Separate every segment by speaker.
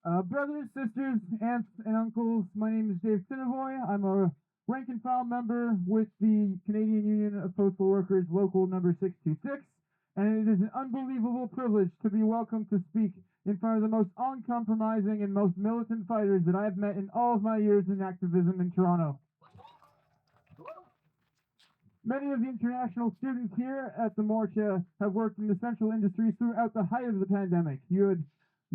Speaker 1: Brothers, sisters, aunts, and uncles, my name is Dave Tsinovoy. I'm a rank and file member with the Canadian Union of Postal Workers Local number 626, and it is an unbelievable privilege to be welcomed to speak in front of the most uncompromising and most militant fighters that I have met in all of my years in activism in Toronto. Many of the international students here at the Morcha have worked in essential industries throughout the height of the pandemic. You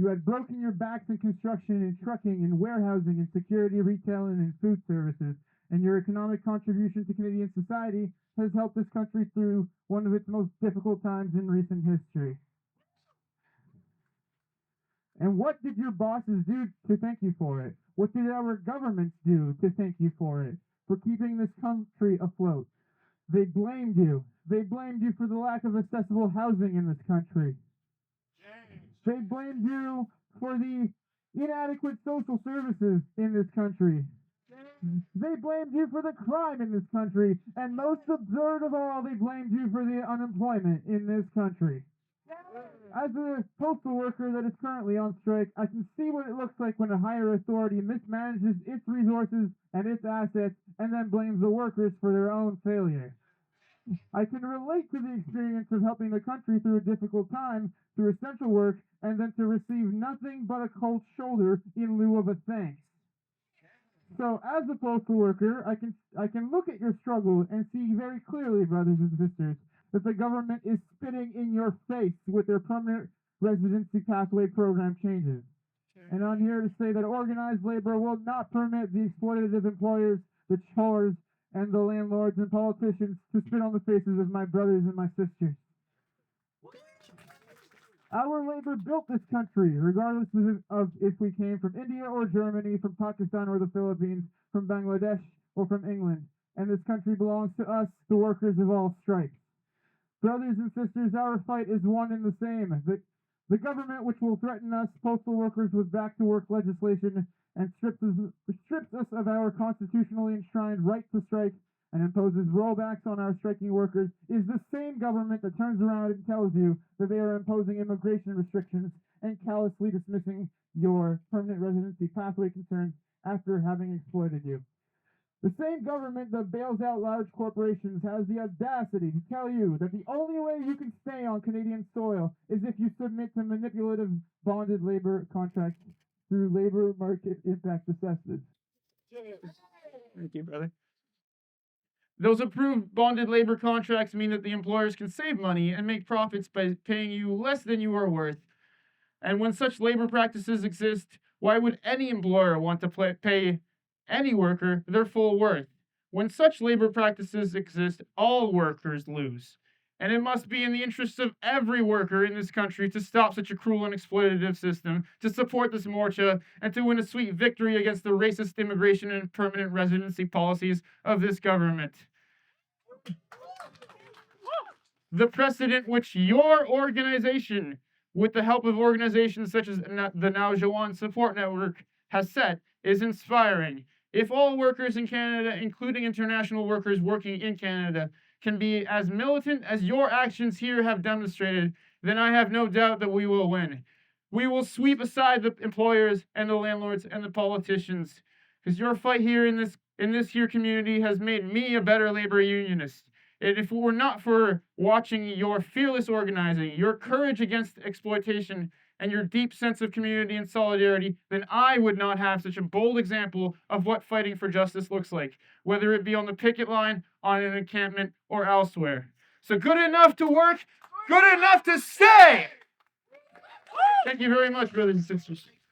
Speaker 1: had broken your backs in construction, in trucking, in warehousing, in security, retail, and in food services. And your economic contribution to Canadian society has helped this country through one of its most difficult times in recent history. And what did your bosses do to thank you for it? What did our governments do to thank you for it? For keeping this country afloat? They blamed you. They blamed you for the lack of accessible housing in this country. They blamed you for the inadequate social services in this country. They blamed you for the crime in this country. And most absurd of all, they blamed you for the unemployment in this country. As a postal worker that is currently on strike, I can see what it looks like when a higher authority mismanages its resources and its assets and then blames the workers for their own failure. I can relate to the experience of helping the country through a difficult time, through essential work, and then to receive nothing but a cold shoulder in lieu of a thanks. So, as a postal worker, I can look at your struggle and see very clearly, brothers and sisters, that the government is spitting in your face with their permanent residency pathway program changes. And I'm here to say that organized labor will not permit the exploitative employers, the chores, and the landlords and politicians to spit on the faces of my brothers and my sisters. Our labor built this country, regardless of if we came from India or Germany, from Pakistan or the Philippines, from Bangladesh or from England. And this country belongs to us, the workers of all stripes. Brothers and sisters, our fight is one and the same. The government which will threaten us, postal workers, with back-to-work legislation and strips us of our constitutionally enshrined right to strike and imposes rollbacks on our striking workers is the same government that turns around and tells you that they are imposing immigration restrictions and callously dismissing your permanent residency pathway concerns after having exploited you. The same government that bails out large corporations has the audacity to tell you that the only way you can stay on Canadian soil is if you submit to manipulative bonded labor contracts through labor market impact assessments.
Speaker 2: Thank you, brother. Those approved bonded labor contracts mean that the employers can save money and make profits by paying you less than you are worth. And when such labor practices exist, why would any employer want to pay any worker their full worth? When such labor practices exist, all workers lose. And it must be in the interests of every worker in this country to stop such a cruel and exploitative system, to support this Morcha, and to win a sweet victory against the racist immigration and permanent residency policies of this government. The precedent which your organization, with the help of organizations such as the Now Jawan Support Network, has set, is inspiring. If all workers in Canada, including international workers working in Canada, can be as militant as your actions here have demonstrated, then I have no doubt that we will win. We will sweep aside the employers and the landlords and the politicians, because your fight here in this here community has made me a better labor unionist. And if it were not for watching your fearless organizing, your courage against exploitation, and your deep sense of community and solidarity, then I would not have such a bold example of what fighting for justice looks like, whether it be on the picket line, on an encampment, or elsewhere. So good enough to work, good enough to stay! Thank you very much, brothers and sisters.